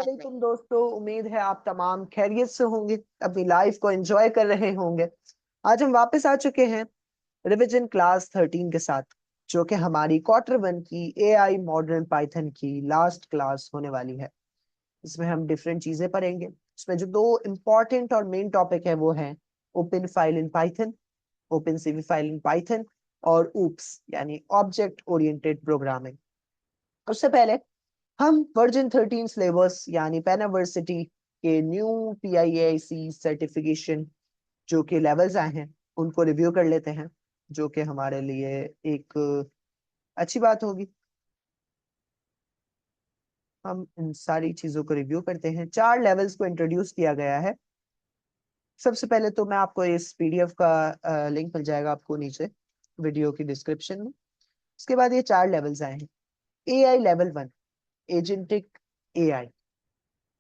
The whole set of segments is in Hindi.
वालेकुम दोस्तों, उम्मीद है आप तमाम खैरियत से होंगे, अपनी लाइफ को एंजॉय कर रहे होंगे। आज हम वापस आ चुके हैं रिवीजन क्लास 13 के साथ, जो कि हमारी क्वार्टर 1 की एआई मॉडर्न पाइथन की लास्ट क्लास होने वाली है। इसमें हम डिफरेंट चीजें पढ़ेंगे। इसमें जो दो इम्पोर्टेंट और मेन टॉपिक है वो है open file in Python, open CV file in Python, और ऊप्स यानी ऑब्जेक्ट ओरिएंटेड प्रोग्रामिंग। उससे पहले हम वर्जन 13 सिलेबस यानी पेनावर्सिटी के न्यू PIAC सर्टिफिकेशन जो कि लेवल्स आए हैं उनको रिव्यू कर लेते हैं, जो कि हमारे लिए एक अच्छी बात होगी। हम इन सारी चीजों को रिव्यू करते हैं। 4 लेवल्स को इंट्रोड्यूस किया गया है। सबसे पहले तो मैं आपको इस PDF का लिंक मिल जाएगा आपको नीचे वीडियो की डिस्क्रिप्शन में। उसके बाद ये 4 लेवल्स आए हैं। AI level 1 agentic AI।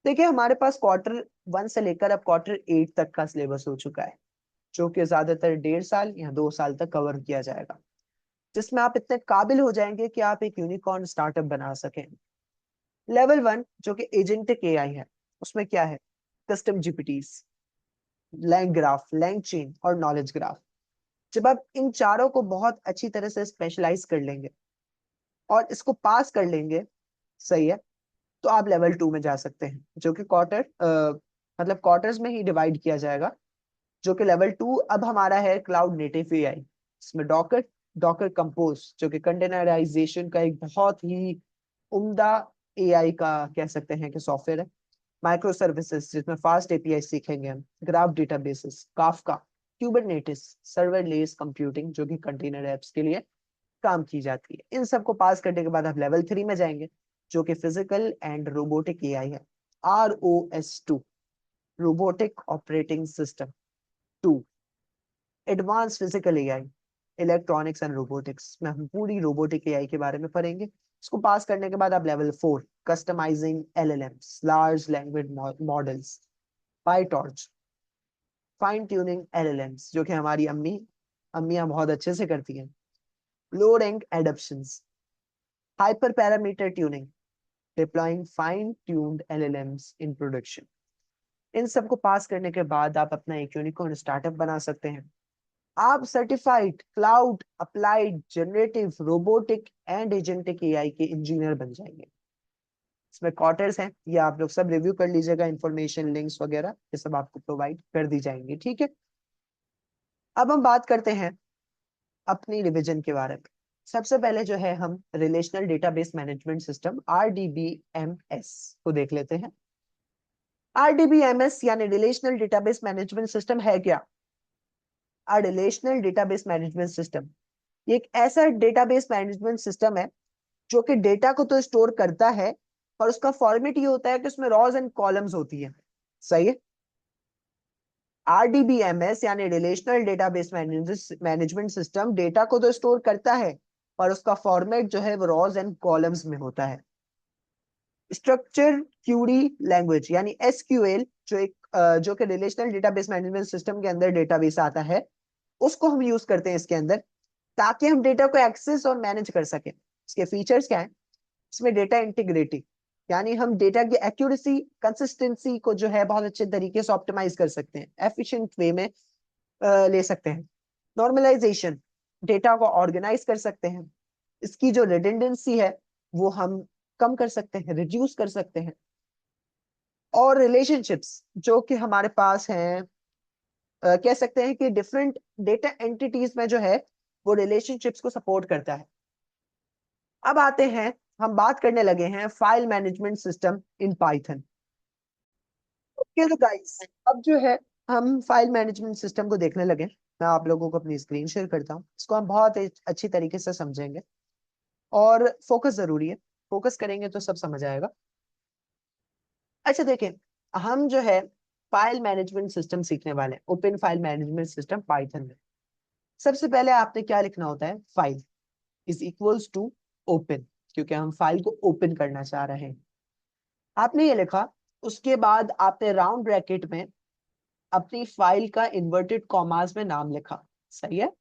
देखिए, हमारे पास क्वार्टर 1 से लेकर अब क्वार्टर 8 तक का सिलेबस हो चुका है, जो कि ज्यादातर 1.5 साल या 2 साल तक कवर किया जाएगा, जिसमें आप इतने काबिल हो जाएंगे कि आप एक यूनिकॉर्न स्टार्टअप बना सकें। लेवल 1 जो कि एजेंटिक AI है, उसमें क्या है? Custom GPTs, LangGraph, LangChain और नॉलेज ग्राफ। जब आप इन चारों को बहुत अच्छी तरह से स्पेशलाइज कर लेंगे और इसको पास कर लेंगे, सही है, तो आप लेवल 2 में जा सकते हैं, जो कि मतलब क्वार्टर्स में ही डिवाइड किया जाएगा। जो कि लेवल 2 अब हमारा है क्लाउड नेटिव AI। इसमें डॉकर, डॉकर कंपोज जो कि कंटेनराइजेशन का एक बहुत ही उम्दा AI का कह सकते हैं कि सॉफ्टवेयर है। माइक्रो सर्विसेज जिसमें फास्ट API सीखेंगे हम, graph databases, Kafka, Kubernetes, serverless computing जो कि कंटेनर एप्स के लिए काम की जाती है। इन सबको पास करने के बाद आप लेवल 3 में जाएंगे, जो कि फिजिकल एंड रोबोटिक AI है। ROS2, robotic operating system 2। Advance physical AI, electronics and robotics में हम पूरी रोबोटिक AI के बारे में पढ़ेंगे। इसको पास करने के बाद आप level 4 customising LLMs, large language models, PyTorch, fine tuning LLMs जो कि हमारी अम्मियां बहुत अच्छे से करती हैं। Low rank adaptations, hyper parameter tuning, deploying fine tuned LLMs in production. इन सबको पास करने के बाद आप अपना एक यूनिकॉर्न स्टार्टअप बना सकते हैं। आप certified cloud applied generative robotic and agentic AI के इंजीनियर बन जाएंगे। इसमें क्वार्टर्स हैं, ये आप लोग सब रिव्यू कर लीजिएगा। इंफॉर्मेशन, लिंक्स वगैरह ये सब आपको प्रोवाइड कर दी जाएंगी, ठीक है। अब हम बात करते हैं अपनी रिवीजन के बारे में। सबसे पहले जो है हम relational database management system RDBMS को देख लेते हैं। RDBMS यानी रिलेशनल डेटाबेस मैनेजमेंट सिस्टम है क्या? रिलेशनल डेटाबेस मैनेजमेंट सिस्टम ये एक ऐसा डेटाबेस मैनेजमेंट सिस्टम है जो कि डेटा को तो स्टोर करता है, पर उसका फॉर्मेट ये होता है कि उसमें रॉज एंड कॉलम्स होती है, सही है। RDBMS यानी relational database management system data को तो स्टोर करता है, पर उसका फॉर्मेट जो है वो रॉज एंड कॉलम्स में होता है। स्ट्रक्चर क्यूरी लैंग्वेज यानी SQL जो कि रिलेशनल डेटाबेस मैनेजमेंट सिस्टम के अंदर डेटाबेस आता है, उसको हम यूज करते हैं इसके अंदर, ताकि हम डेटा को एक्सेस और मैनेज कर सकें। इसके फीचर्स क्या है? इसमें डेटा इंटीग्रिटी यानी हम डेटा की एक्यूरेसी, कंसिस्टेंसी को जो है बहुत अच्छे तरीके से ऑप्टिमाइज कर सकते हैं, एफिशिएंट वे में ले सकते हैं। नॉर्मलाइजेशन, डेटा को ऑर्गेनाइज कर सकते हैं। इसकी जो रिडंडेंसी है वो हम कम कर सकते हैं, रिड्यूस कर सकते हैं। और रिलेशनशिप्स जो कि हमारे पास हैं, कह सकते हैं कि डिफरेंट डेटा एंटिटीज में जो है वो रिलेशनशिप्स को सपोर्ट करता है। अब आते हैं, हम बात करने लगे हैं file management system in Python. Okay तो गाइस, अब जो है हम फाइल मैनेजमेंट सिस्टम को देखने लगे। मैं आप लोगों को अपनी स्क्रीन शेयर करता हूँ, इसको हम बहुत अच्छी तरीके से समझेंगे और फोकस जरूरी है। फोकस करेंगे तो सब समझ आएगा। अच्छा देखिए, हम जो है फाइल मैनेजमेंट सिस्टम सीखने वाले हैं, open file management system Python में। सबसे पहले आपने क्या लिखना होता है? File is equals to open, क्योंकि हम फाइल को ओपन करना चाह रहे हैं। आपने ये लिखा, उसके बाद आपने राउंड ब्रैकेट में अपनी फाइल का इन्वर्टेड कॉमास में नाम लिखा, सही है।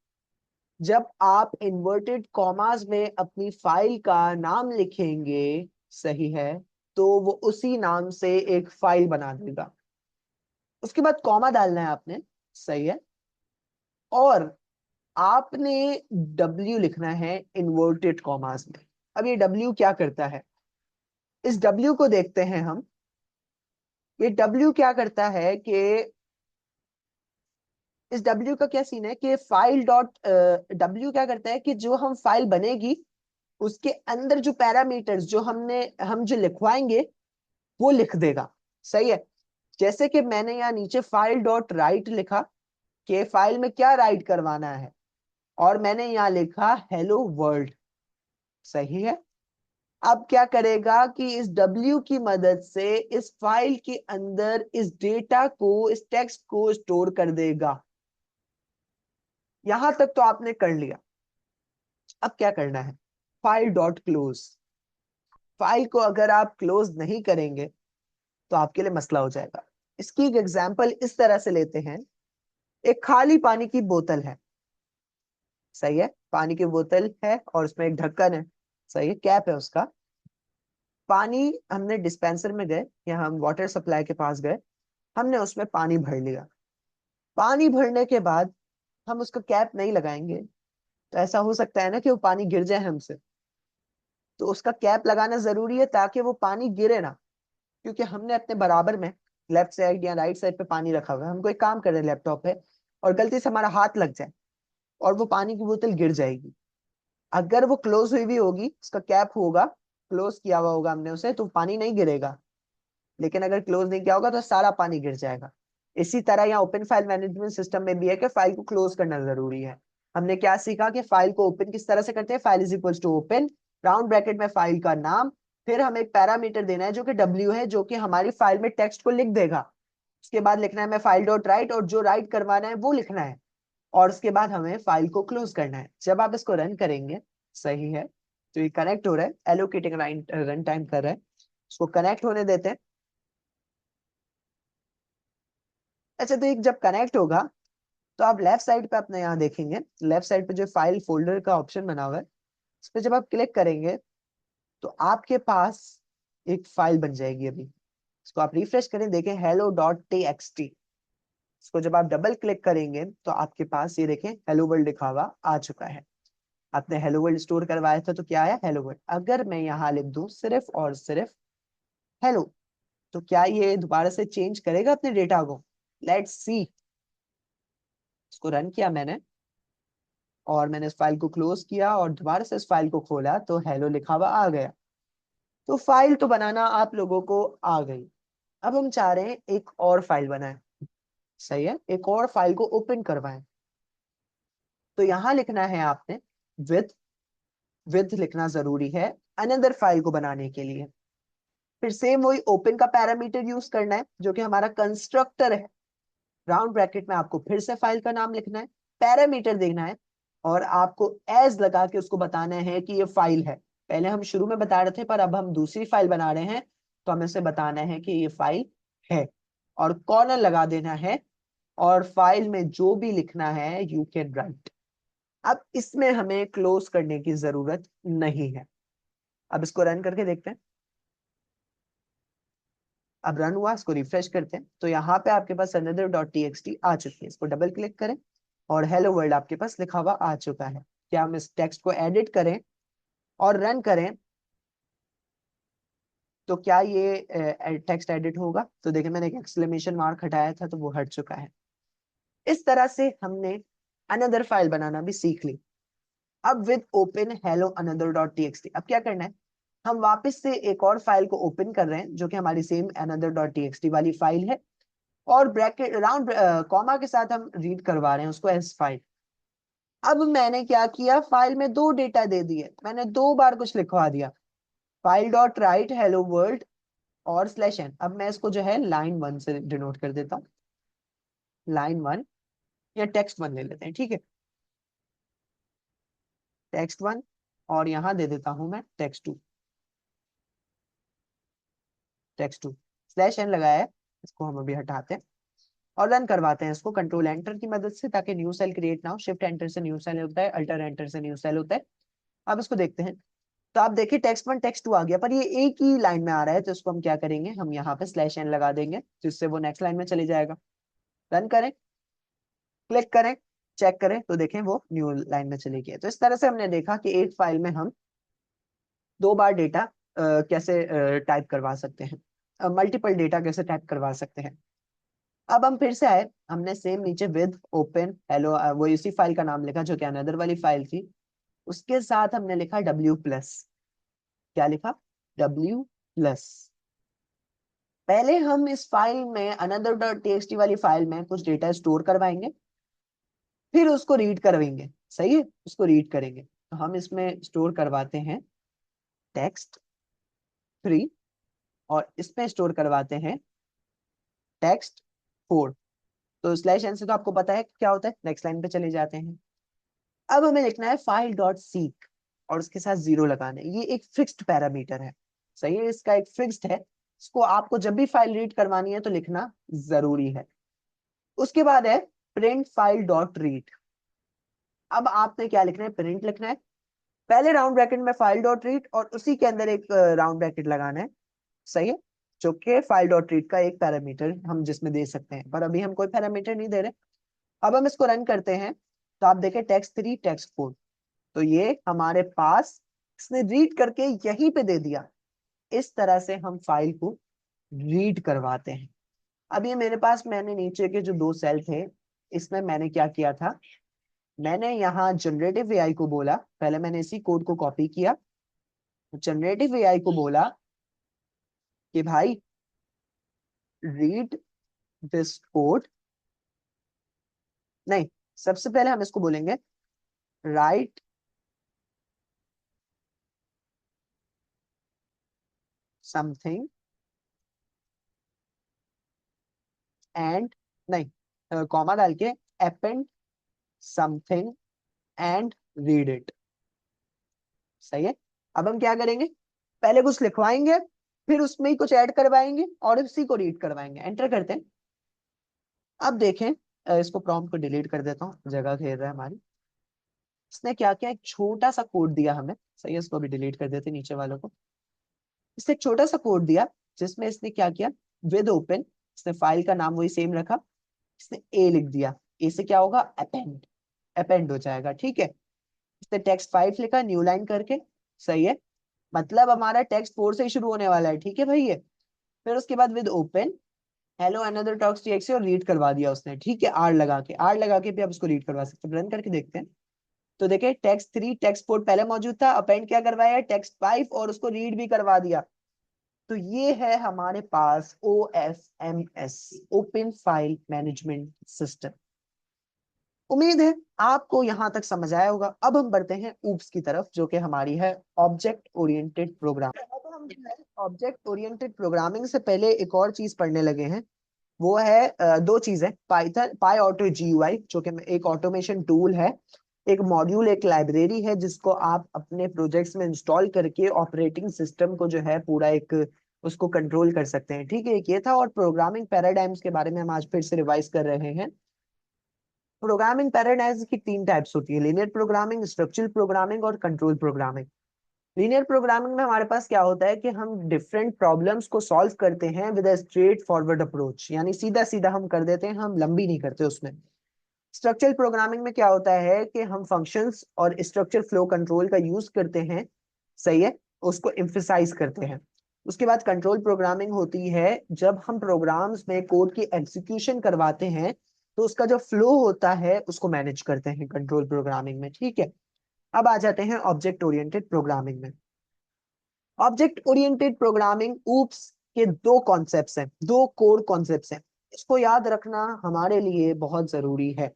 जब आप इन्वर्टेड कॉमास में अपनी फाइल का नाम लिखेंगे, सही है, तो वो उसी नाम से एक फाइल बना देगा। उसके बाद कॉमा डालना है आपने, सही है, और आपने W लिखना है इन्वर्टेड कॉमास में। अब ये W क्या करता है, इस W को देखते हैं हम। ये W क्या करता है कि इस W का क्या सीन है कि फाइल डॉट W क्या करता है कि जो हम फाइल बनेगी उसके अंदर जो पैरामीटर्स जो हम जो लिखवाएंगे वो लिख देगा, सही है। जैसे कि मैंने यहाँ नीचे फाइल डॉट राइट लिखा कि फाइल में क्या राइट करवाना है, और मैंने यहाँ लिखा हेलो वर्ल्ड, सही है। अब क्या करेगा कि इस W की मदद से इस फाइल के अंदर इस डेटा को, इस टेक्स्ट को स्टोर कर देगा। यहां तक तो आपने कर लिया। अब क्या करना है, फाइल डॉट क्लोज। फाइल को अगर आप क्लोज नहीं करेंगे तो आपके लिए मसला हो जाएगा। इसकी एक एग्जांपल इस तरह से लेते हैं। एक खाली पानी की बोतल है, सही है, पानी की बोतल है और उसमें एक ढक्कन है, सही है, कैप है उसका। पानी हमने डिस्पेंसर में गए या हम वाटर सप्लाई के पास गए, हमने उसमें पानी भर लिया। पानी भरने के बाद हम उसका कैप नहीं लगाएंगे तो ऐसा हो सकता है ना कि वो पानी गिर जाए हमसे। तो उसका कैप लगाना जरूरी है ताकि वो पानी गिरे ना, क्योंकि हमने अपने बराबर में लेफ्ट साइड या राइट साइड पे पानी रखा हुआ है, हम कोई काम कर रहे हैं लैपटॉप पे और गलती से हमारा हाथ लग जाए और वो पानी की बोतल गिर जाएगी। अगर वो क्लोज हुई भी होगी, उसका कैप होगा, क्लोज किया हुआ होगा हमने उसे, तो पानी नहीं गिरेगा। लेकिन अगर क्लोज नहीं किया होगा तो सारा पानी गिर जाएगा। इसी तरह यहाँ ओपन फाइल मैनेजमेंट सिस्टम में भी है कि फाइल को क्लोज करना जरूरी है। हमने क्या सीखा कि फाइल को ओपन किस तरह से करते हैं, file is equals to open, round bracket में फाइल का नाम, फिर हमें एक पैरामीटर देना है जो कि W है, जो कि हमारी फाइल में टेक्स्ट को लिख देगा। उसके बाद लिखना है हमें फाइल डॉट राइट, और जो राइट करवाना है वो लिखना है, और उसके बाद हमें फाइल को क्लोज करना है। जब आप इसको रन करेंगे, सही है, तो ये कनेक्ट हो रहा है, एलोकेटिंग रन टाइम कर रहा है, उसको कनेक्ट होने देते हैं। अच्छा, तो एक जब कनेक्ट होगा तो आप लेफ्ट साइड पे अपने यहाँ देखेंगे, लेफ्ट साइड पे जो फाइल फोल्डर का ऑप्शन बना हुआ है, उस पर जब आप क्लिक करेंगे तो आपके पास एक फाइल बन जाएगी। अभी इसको आप रिफ्रेश करें, देखें हेलो डॉट टी। इसको जब आप डबल क्लिक करेंगे तो आपके पास ये देखें हेलो वर्ल्ड लिखा हुआ आ चुका है। आपने हेलो वर्ल्ड स्टोर करवाया था तो क्या आया, हेलो वर्ल्ड। अगर मैं यहाँ लिख दूं सिर्फ और सिर्फ हेलो, तो क्या ये दोबारा से चेंज करेगा अपने डेटा को? Let's see. इसको रन किया मैंने और मैंने इस फाइल को क्लोज किया और दोबारा से इस फाइल को खोला तो हेलो लिखा हुआ आ गया। तो फाइल तो बनाना आप लोगों को आ गई। अब हम चाह रहे हैं एक और फाइल बनाएं, सही है, एक और फाइल को ओपन करवाएं। तो यहां लिखना है आपने विद, विद लिखना जरूरी है अनदर फाइल को बनाने के लिए। फिर सेम वही ओपन का पैरामीटर यूज करना है जो कि हमारा कंस्ट्रक्टर है। राउंड ब्रैकेट में आपको फिर से फाइल का नाम लिखना है, पैरामीटर देना है, और आपको एज लगा के उसको बताना है कि ये फाइल है। पहले हम शुरू में बता रहे थे पर अब हम दूसरी फाइल बना रहे हैं, तो हमें से बताना है कि ये फाइल है, और कॉर्नर लगा देना है, और फाइल में जो भी लिखना है यू कैन राइट। अब इसमें हमें क्लोज करने की जरूरत नहीं है। अब इसको रन करके देखते हैं। अब रन हुआ, इसको रिफ्रेश करते हैं तो यहाँ पे आपके पास another डॉट टी आ चुकी है। इसको डबल क्लिक करें और हेलो वर्ल्ड आपके पास लिखा हुआ आ चुका है। क्या हम इस टेक्स्ट को एडिट करें और रन करें तो क्या ये टेक्स्ट एडिट होगा? तो देखिए मैंने एक एक्सक्लेमेशन मार्क हटाया था तो वो हट चुका है। इस तरह से हमने अनदर फाइल बनाना भी सीख ली। अब with open hello another dot T अब क्या करना है, हम वापस से एक और फाइल को ओपन कर रहे हैं जो कि हमारी सेम अनदर डॉट टी वाली फाइल है, और ब्रैकेट राउंड कॉमा के साथ हम रीड करवा रहे हैं उसको एज फाइल। अब मैंने क्या किया, फाइल में दो डेटा दे दिए, मैंने दो बार कुछ लिखवा दिया, file dot right hello world और स्लैश एन। अब मैं इसको जो है लाइन 1 से डिनोट कर देता हूँ, लाइन 1 या टेक्स्ट 1 ले लेते हैं, ठीक है, टेक्स्ट 1, और यहाँ दे देता हूं मैं टेक्स्ट 2, टेक्स्ट 2 स्लैश एन लगाया है। इसको हम अभी हटाते हैं और रन करवाते हैं इसको कंट्रोल एंटर की मदद से, ताकि न्यू सेल क्रिएट ना हो। शिफ्ट एंटर से न्यू सेल होता है, अल्टर एंटर से न्यू सेल होता है। अब इसको देखते हैं। तो आप देखिए text1 text2 आ गया, पर ये एक ही लाइन में आ रहा है, तो इसको हम क्या करेंगे, हम यहाँ पे /n लगा देंगे जिससे वो नेक्स्ट लाइन में चले जाएगा। रन करें, क्लिक करें, चेक करें तो देखें वो न्यू लाइन में चली गई। तो इस तरह से हमने देखा कि एक फाइल में हम 2 बार डेटा कैसे टाइप करवा सकते हैं, मल्टीपल डेटा कैसे टाइप करवा सकते हैं। अब हम फिर से आए, हमने सेम नीचे विद ओपन हेलो वो इसी फाइल का नाम लिखा जो कि अनदर वाली फाइल थी, उसके साथ हमने लिखा W+। क्या लिखा, W+। पहले हम इस फाइल में another.txt वाली फाइल में कुछ डेटा स्टोर करवाएंगे, फिर उसको रीड करवाएंगे। सही है, उसको रीड करेंगे। तो हम इसमें स्टोर करवाते हैं text3 और इसमें स्टोर करवाते हैं text4। तो /n से तो आपको पता है क्या होता है, नेक्स्ट लाइन पे चले जाते हैं। अब हमें लिखना है फाइल डॉट सीक और उसके साथ 0 लगाना है। ये एक फिक्स्ड पैरामीटर है, सही है, इसका एक फिक्स्ड है, इसको आपको जब भी फाइल रीड करवानी है तो लिखना जरूरी है। उसके बाद है प्रिंट फाइल डॉट रीड। अब आपने क्या लिखना है, प्रिंट लिखना है, पहले राउंड ब्रैकेट में फाइल डॉट रीड और उसी के अंदर एक राउंड ब्रैकेट लगाना है। सही है, जो कि फाइल डॉट रीड का एक पैरामीटर हम जिसमें दे सकते हैं, पर अभी हम कोई पैरामीटर नहीं दे रहे। अब हम इसको रन करते हैं तो आप देखें text3 text4, तो ये हमारे पास इसने रीड करके यहीं पे दे दिया। इस तरह से हम फाइल को रीड करवाते हैं। अब ये मेरे पास, मैंने नीचे के जो 2 सेल थे इसमें मैंने क्या किया था, मैंने यहाँ जनरेटिव एआई को बोला, पहले मैंने इसी कोड को कॉपी किया, जनरेटिव एआई को बोला कि भाई रीड दिस कोड, नहीं, सबसे पहले हम इसको बोलेंगे राइट समथिंग एंड, नहीं, कॉमा डाल के append something and read it. सही है, अब हम क्या करेंगे, पहले कुछ लिखवाएंगे, फिर उसमें ही कुछ ऐड करवाएंगे और उसी को रीड करवाएंगे। एंटर करते हैं। अब देखें, इसको प्रॉम्प्ट को डिलीट कर देता हूँ, जगह घेर रहा है हमारी। इसने क्या किया, एक छोटा सा कोड दिया हमें। सही है, इसको भी डिलीट कर देते नीचे वालों को। इसने एक छोटा सा कोड दिया जिसमें इसने क्या किया, विद ओपन, इसने फाइल का नाम वही सेम रखा, इसने ए लिख दिया। ए से क्या होगा, अपेंड, अपेंड हो जाएगा। ठीक है, इसने text5 लिखा न्यू लाइन करके। सही है, मतलब हमारा text4 से ही शुरू होने वाला है। ठीक है भाई, ये फिर उसके बाद with open hello another talks TXT और रीड करवा दिया उसने। ठीक है, आर लगा के, आर लगा के भी आप उसको रीड करवा सकते हैं। रन करके देखते हैं तो देखे text3 text4 पहले मौजूद था, अपेंड क्या करवाया, text5 और उसको रीड भी करवा दिया। तो ये है हमारे पास OFMS, open file management system. उम्मीद है आपको यहां तक समझ आया होगा। अब हम बढ़ते हैं ऊप्स की तरफ, जो कि हमारी है ऑब्जेक्ट ओरिएंटेड प्रोग्राम। अब हम ऑब्जेक्ट ओरिएंटेड प्रोग्रामिंग से पहले एक और चीज पढ़ने लगे हैं, वो है 2 चीजें, पाइथन पाई ऑटो GUI, जो कि एक ऑटोमेशन टूल है, एक मॉड्यूल, एक लाइब्रेरी है जिसको आप अपने प्रोजेक्ट्स में इंस्टॉल करके ऑपरेटिंग सिस्टम को जो है पूरा एक उसको कंट्रोल कर सकते हैं। ठीक है, एक ये था। और प्रोग्रामिंग पैराडाइम्स के बारे में हम आज फिर से रिवाइज कर रहे हैं। प्रोग्रामिंग पैराडाइम्स की 3 टाइप्स होती है, लीनियर प्रोग्रामिंग, स्ट्रक्चरल प्रोग्रामिंग और कंट्रोल प्रोग्रामिंग। लीनियर प्रोग्रामिंग में हमारे पास क्या होता है कि हम डिफरेंट प्रॉब्लम्स को सॉल्व करते हैं with a straight forward approach, यानी सीधा सीधा हम कर देते हैं, हम लंबी नहीं करते उसमें। स्ट्रक्चरल प्रोग्रामिंग में क्या होता है कि हम फंक्शंस और स्ट्रक्चर फ्लो कंट्रोल का यूज करते हैं। सही है, उसको एम्फेसाइज करते हैं। उसके बाद कंट्रोल प्रोग्रामिंग होती है जब हम प्रोग्राम्स में कोड की एग्जीक्यूशन करवाते हैं, तो उसका जो फ्लो होता है उसको मैनेज करते हैं कंट्रोल प्रोग्रामिंग में। ठीक है, अब आ जाते हैं ऑब्जेक्ट ओरिएंटेड प्रोग्रामिंग में। ऑब्जेक्ट ओरिएंटेड प्रोग्रामिंग ऊप्स के 2 कॉन्सेप्ट्स हैं, 2 कोर कॉन्सेप्ट्स हैं। इसको याद रखना हमारे लिए बहुत जरूरी है।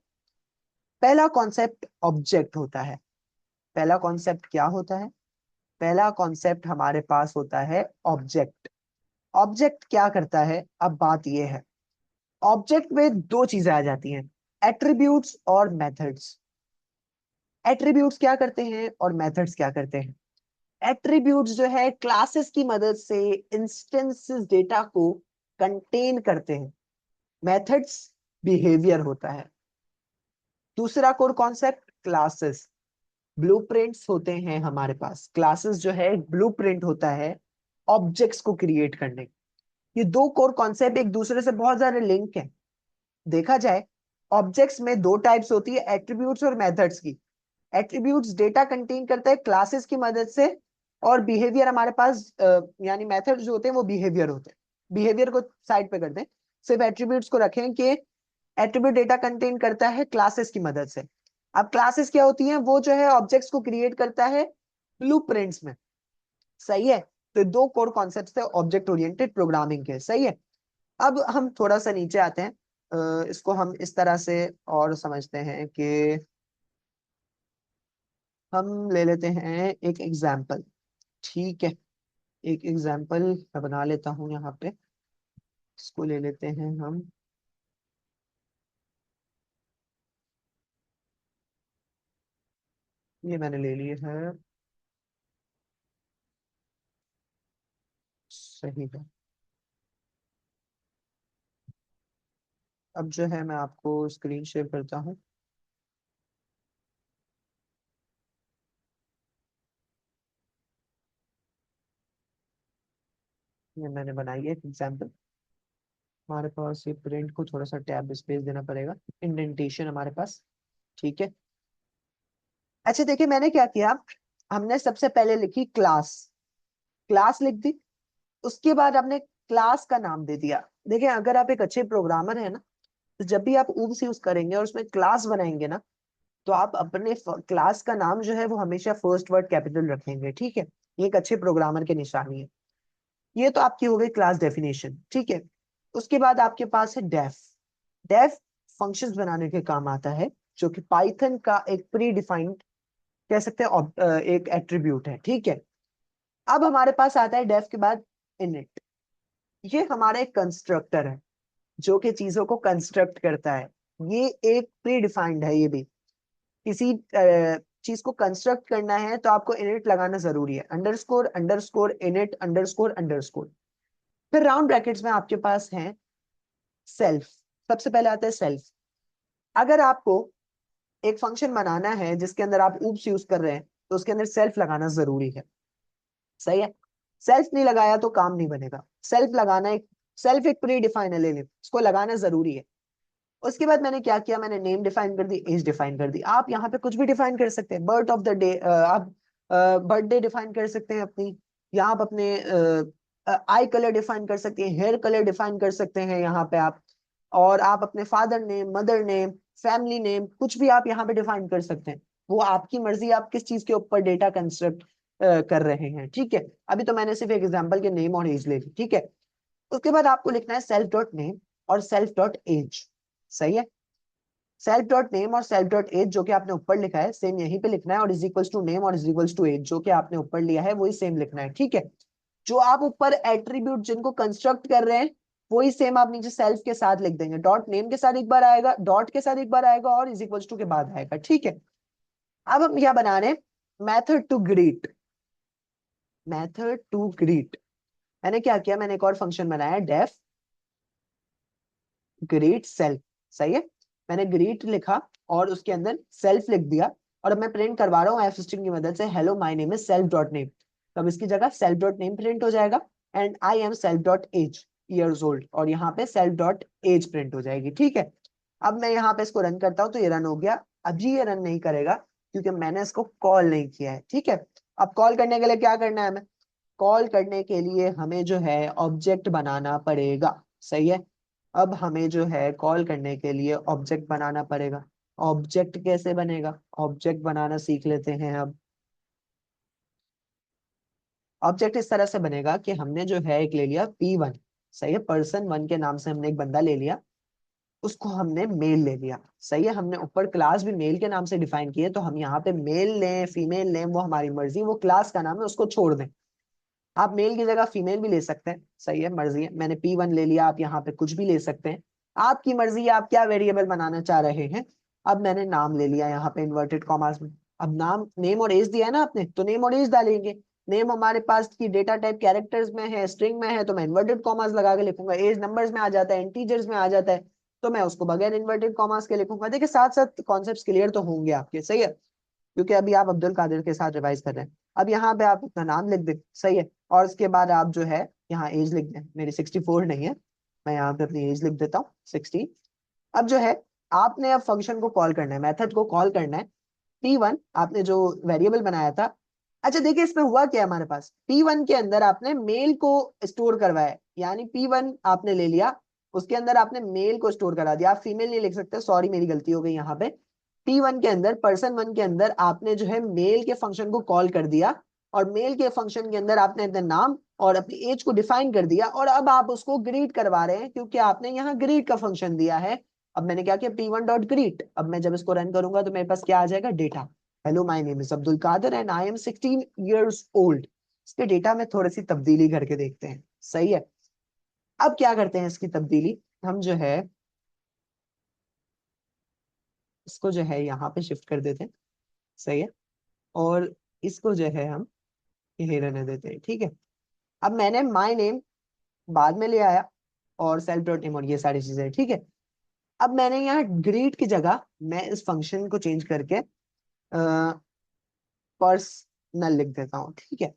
पहला कॉन्सेप्ट ऑब्जेक्ट होता है। पहला कॉन्सेप्ट क्या होता है, पहला कॉन्सेप्ट हमारे पास होता है ऑब्जेक्ट। ऑब्जेक्ट क्या करता है, अब बात यह है, ऑब्जेक्ट में 2 चीजें आ जाती हैं, एट्रीब्यूट्स और मेथड्स। एट्रीब्यूट्स क्या करते हैं और मेथड्स क्या करते हैं। एट्रीब्यूट्स जो है क्लासेस की मदद से इंस्टेंसेस डेटा को कंटेन करते हैं। मेथड्स बिहेवियर होता है। दूसरा कोर कॉन्सेप्ट क्लासेस। ब्लूप्रिंट्स होते हैं हमारे पास, क्लासेस जो है ब्लूप्रिंट होता है ऑब्जेक्ट्स को क्रिएट करने। ये दो कोर कॉन्सेप्ट एक दूसरे से बहुत ज्यादा लिंक है। देखा जाए ऑब्जेक्ट्स में दो टाइप्स होती है, एट्रीब्यूट्स और मेथड्स की। एट्रीब्यूट्स डेटा कंटेन करता है क्लासेस की मदद से, और बिहेवियर हमारे पास यानी मेथड जो होते हैं वो बिहेवियर होते हैं। बिहेवियर को साइड पे कर दें, सिर्फ एट्रीब्यूट्स को रखें कि एट्रीब्यूट डेटा कंटेन करता है क्लासेस की मदद से। अब क्लासेस क्या होती हैं, वो जो है ऑब्जेक्ट्स को क्रिएट करता है ब्लूप्रिंट्स में। सही है। तो दो कोर कॉन्सेप्ट्स थे ऑब्जेक्ट ओरिएंटेड प्रोग्रामिंग के। सही है। अब हम थोड़ा सा नीचे आते हैं, इसको हम इस तरह से और समझते हैं कि हम ले लेते हैं एक एग्जाम्पल। ठीक है, एक एग्जाम्पल मैं बना लेता हूं यहाँ पे। इसको ले लेते हैं हम। ये मैंने ले लिए है। सही है। अब जो है मैं आपको स्क्रीन शेयर करता हूँ। ये मैंने बनाई है एक एग्जाम्पल। हमारे पास ये प्रिंट को थोड़ा सा टैब स्पेस देना पड़ेगा, इंडेंटेशन हमारे पास। ठीक है। अच्छा देखिए मैंने क्या किया, हमने सबसे पहले लिखी क्लास। क्लास लिख दी, उसके बाद आपने क्लास का नाम दे दिया। देखिए अगर आप एक अच्छे प्रोग्रामर है ना, तो जब भी आप ऊप्स यूज करेंगे और उसमें क्लास बनाएंगे ना, तो आप अपने क्लास का नाम जो है वो हमेशा फर्स्ट वर्ड कैपिटल रखेंगे। ठीक है, ये एक अच्छे प्रोग्रामर की निशानी है। ये तो आपकी हो गई क्लास डेफिनेशन। ठीक है। उसके बाद आपके पास है डेफ। डेफ फंक्शंस बनाने के काम आता है, जो कि पाइथन का एक प्री डिफाइंड कह सकते हैं एक एट्रीब्यूट है। ठीक है। अब हमारे पास आता है डेफ के बाद इनिट। ये हमारा एक कंस्ट्रक्टर है जो कि चीजों को कंस्ट्रक्ट करता है। ये एक प्री डिफाइंड है। ये भी किसी चीज को कंस्ट्रक्ट करना है तो आपको इनिट लगाना जरूरी है, underscore underscore init underscore underscore. फिर राउंड ब्रैकेट्स में आपके पास है सेल्फ। सबसे पहले आता है सेल्फ। अगर आपको एक फंक्शन बनाना है जिसके अंदर आप ऊप्स यूज कर रहे हैं, तो उसके अंदर सेल्फ लगाना जरूरी है। सही है। सेल्फ नहीं लगाया तो काम नहीं बनेगा। सेल्फ लगाना एक सेल्फ एक प्री डिफाइन है, इसको लगाना जरूरी है। उसके बाद मैंने क्या किया, मैंने नेम डिफाइन कर दी, एज डिफाइन कर दी। आप यहाँ पे कुछ भी डिफाइन कर सकते हैं, बर्थ ऑफ द डे, आप बर्थडे डिफाइन कर सकते हैं अपनी, या आप अपने आई कलर डिफाइन कर सकते हैं, हेयर कलर डिफाइन कर सकते हैं यहाँ पे आप। और आप अपने father name, mother name, family name, कुछ भी आप यहाँ पे डिफाइन कर सकते हैं। वो आपकी मर्जी, आप किस चीज के ऊपर डेटा कंस्ट्रक्ट कर रहे हैं। ठीक है। अभी तो मैंने सिर्फ एक एग्जाम्पल के नेम और एज ले ली। ठीक है। उसके बाद आपको लिखना है सेल्फ डॉट नेम और सेल्फ डॉट एज। सही है। सेल्फ डॉट नेम और सेल्फ डॉट एज जो कि आपने ऊपर लिखा है सेम यहीं पे लिखना है, और इज इक्वल्स टू नेम और इज इक्वल्स टू एज जो कि आपने ऊपर लिया है वही सेम लिखना है। ठीक है। जो आप ऊपर एट्रीब्यूट जिनको कंस्ट्रक्ट कर रहे हैं वही सेम आप नीचे सेल्फ के साथ लिख देंगे। डॉट नेम के साथ एक बार आएगा, डॉट के साथ एक बार आएगा, और इज इक्वल्स टू के बाद आएगा। ठीक है। अब हम क्या बना रहे हैं, method to greet. Method to greet मैंने क्या किया, मैंने एक और फंक्शन बनाया, डेफ ग्रीट सेल्फ। सही है। मैंने ग्रीट लिखा और उसके अंदर सेल्फ लिख दिया, और अब मैं प्रिंट करवा रहा हूँ एफ स्ट्रिंग की मदद से, hello my name is self dot name. तो अब इसकी जगह सेल्फ डॉट नेम प्रिंट हो जाएगा, and I am self dot age years old, और यहाँ पे सेल्फ डॉट एज प्रिंट हो जाएगी। ठीक है। अब मैं यहाँ पे इसको रन करता हूँ तो ये रन हो गया। अभी ये रन नहीं करेगा क्योंकि मैंने इसको कॉल नहीं किया है। ठीक है। अब कॉल करने के लिए क्या करना है हमें, कॉल करने के लिए हमें जो है ऑब्जेक्ट बनाना पड़ेगा। सही है। अब हमें जो है कॉल करने के लिए ऑब्जेक्ट बनाना पड़ेगा। ऑब्जेक्ट कैसे बनेगा, ऑब्जेक्ट बनाना सीख लेते हैं अब। ऑब्जेक्ट इस तरह से बनेगा कि हमने जो है एक ले लिया P1। सही है। पर्सन वन के नाम से हमने एक बंदा ले लिया, उसको हमने मेल ले लिया। सही है। हमने ऊपर क्लास भी मेल के नाम से डिफाइन की है, तो हम यहाँ पे मेल लें फीमेल लें वो हमारी मर्जी, वो क्लास का नाम है, उसको छोड़ दें। आप मेल की जगह फीमेल भी ले सकते हैं। सही है, मर्जी है। मैंने P1 ले लिया, आप यहाँ पे कुछ भी ले सकते हैं, आपकी मर्जी है आप क्या वेरिएबल बनाना चाह रहे हैं। अब मैंने नाम ले लिया यहाँ पे इन्वर्टेड कॉमास में। अब नाम नेम और एज दिया है ना आपने, तो नेम और एज डालेंगे। नेम हमारे पास की डेटा टाइप कैरेक्टर्स में है, स्ट्रिंग में है, तो मैं इन्वर्टेड कॉमास लगा के लिखूंगा। एज नंबर्स में आ जाता है, इंटीजर्स में आ जाता है, तो मैं उसको बगैर इन्वर्टेड कॉमास के लिखूंगा। देखिए साथ साथ कॉन्सेप्ट क्लियर तो होंगे आपके। सही है। क्योंकि अभी आप अब्दुल कादिर के साथ रिवाइज कर रहे हैं। अब यहाँ पे आप अपना नाम लिख दें, सही है, और उसके बाद आप जो है यहाँ एज लिख दें। मेरी 64 नहीं है, मैं यहाँ पे अपनी एज लिख देता हूँ 16। अब जो है आपने अब फंक्शन को कॉल करना है, मेथड को कॉल करना है। P1 आपने जो वेरिएबल बनाया था, अच्छा देखिए इसमें हुआ क्या है, हमारे पास P1 के अंदर आपने मेल को स्टोर करवाया है, यानी P1 आपने ले लिया, उसके अंदर आपने मेल को स्टोर करा दिया। आप फीमेल नहीं लिख सकते, सॉरी मेरी गलती हो गई यहाँ पे। P1 के अंदर, पर्सन 1 के अंदर आपने जो है मेल के फंक्शन को कॉल कर दिया, और मेल के फंक्शन के अंदर आपने अपना नाम और अपनी एज को डिफाइन कर दिया, और अब आप उसको ग्रीट करवा रहे हैं क्योंकि आपने यहाँ ग्रीट का फंक्शन दिया है। अब मैंने क्या किया, P1 डॉट ग्रीट। अब मैं जब इसको रन करूंगा तो मेरे पास क्या आ जाएगा, data. Hello my name is Abdul Qadir and I am 16 years old. इसके डेटा में थोड़ी सी तब्दीली करके देखते हैं, सही है। अब क्या करते हैं इसकी तब्दीली, हम जो है इसको जो है यहाँ पे शिफ्ट कर देते हैं, सही है, और इसको जो है हम यही रहने देते हैं, ठीक है। अब मैंने माय नेम बाद में ले आया, और सेल्फ डॉट नेम और ये सारी चीजें, ठीक है। अब मैंने यहाँ ग्रीट की जगह मैं इस फंक्शन को चेंज करके पर्सनल लिख देता हूँ, ठीक है।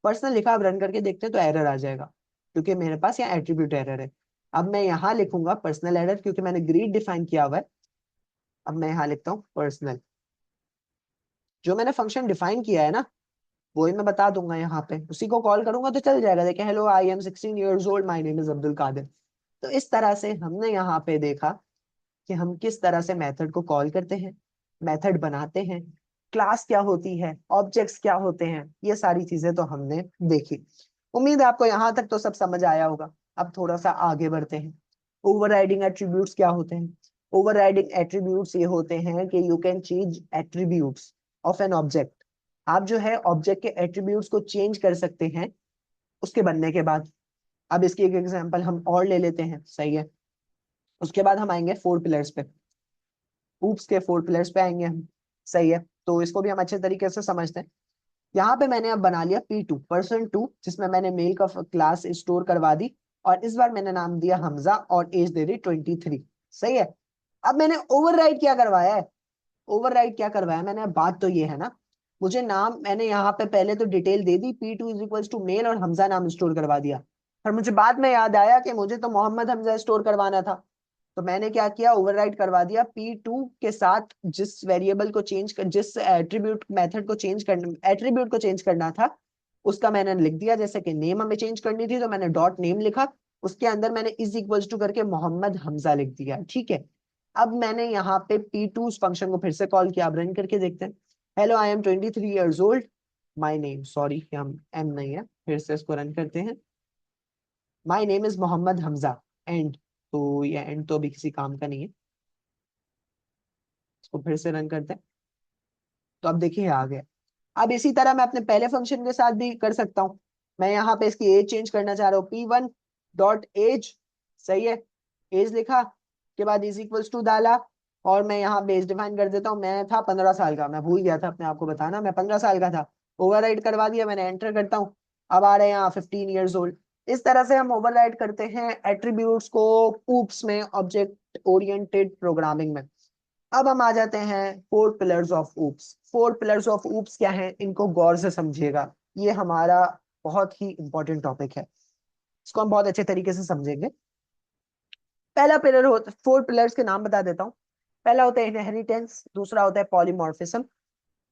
पर्सनल लिखा, अब रन करके देखते हैं तो एरर आ जाएगा, क्योंकि मेरे पास यहाँ एट्रीब्यूट एरर है। अब मैं यहाँ लिखूंगा पर्सनल एरर, क्योंकि मैंने ग्रीड डिफाइन किया हुआ है। अब मैं यहाँ लिखता हूँ पर्सनल, जो मैंने फंक्शन डिफाइन किया है ना, वही मैं बता दूंगा यहाँ पे, उसी को कॉल करूंगा तो चल जाएगा। देखिए, hello I am 16 years old, my name is Abdul Qadir. तो इस तरह से हमने यहाँ पे देखा कि हम किस तरह से मेथड को कॉल करते हैं, मेथड बनाते हैं, क्लास क्या होती है, ऑब्जेक्ट्स क्या होते हैं, ये सारी चीजें तो हमने देखी। उम्मीद है आपको यहाँ तक तो सब समझ आया होगा। अब थोड़ा सा आगे बढ़ते हैं। ओवरराइडिंग एट्रीब्यूट्स क्या होते हैं। ओवरराइडिंग एट्रीब्यूट्स ये होते हैं कि you can change attributes of an object. आप जो है ऑब्जेक्ट के एट्रीब्यूट्स को चेंज कर सकते हैं उसके बनने के बाद। अब इसकी एक एग्जांपल हम और ले लेते हैं, सही है। उसके बाद हम आएंगे 4 पिलर्स पे, ऊप्स के 4 पिलर्स पे आएंगे हम, सही है। तो इसको भी हम अच्छे तरीके से समझते हैं। यहाँ पे मैंने अब बना लिया P2 पर्सन 2, जिसमें मैंने मेल का क्लास स्टोर करवा दी, और इस बार मैंने नाम दिया हमजा और एज दे दी 23, सही है। अब मैंने ओवरराइड क्या करवाया है, ओवरराइड क्या करवाया मैंने, अब बात तो ये है ना, मुझे नाम मैंने यहाँ पे पहले तो डिटेल दे दी, P2 is equals to male और हमजा नाम स्टोर करवा दिया। पर मुझे बाद में याद आया कि मुझे तो मोहम्मद हमजा स्टोर करवाना था। तो मैंने क्या किया, ओवरराइड करवा दिया P2 के साथ जिस वेरिएबल को चेंज कर, जिस एट्रीब्यूट मेथड को चेंज करना, एट्रीब्यूट को चेंज करना था, उसका मैंने लिख दिया। जैसे कि नेम हमें चेंज करनी थी तो मैंने डॉट नेम लिखा, उसके अंदर मैंने इज इक्वल्स टू करके मोहम्मद हमजा लिख दिया, ठीक है। अब मैंने यहाँ पे P2 उस फंक्शन को फिर से कॉल किया, अब रन करके देखते हैं। Hello I am 23 years old, my name, sorry हम एम नहीं है, फिर से इसको रन करते हैं। My name is Mohammad Hamza and, तो ये एंड तो अभी किसी काम का नहीं है, इसको फिर से रन करते हैं। तो अब देखिए आ गया। अब इसी तरह मैं अपने पहले फंक्शन के साथ भी कर सकता हूँ। मैं यहाँ पे इसकी एज चेंज करना चाह रहा हूँ, P1 डॉट एज, सही है। एज लिखा के बाद इज इक्वल्स टू डाला, और मैं यहाँ बेस डिफाइन कर देता हूँ। मैं था 15 साल का, मैं भूल गया था अपने आप को बताना, मैं 15 साल का था। ओवरराइड करवा दिया मैंने, एंटर करता हूँ। अब आ रहे हैं यहाँ 15 ईयर्स ओल्ड। इस तरह से हम ओवरराइड करते हैं एट्रीब्यूट्स को ऊप्स में, ऑब्जेक्ट ओरिएंटेड प्रोग्रामिंग में। अब हम आ जाते हैं 4 pillars of oops. 4 pillars of oops क्या है, इनको गौर से समझिएगा, ये हमारा बहुत ही इंपॉर्टेंट टॉपिक है, इसको हम बहुत अच्छे तरीके से समझेंगे। पहला पिलर होता, 4 पिलर्स के नाम बता देता हूँ। पहला होता है इनहेरिटेंस, दूसरा होता है पॉलीमॉर्फिज्म,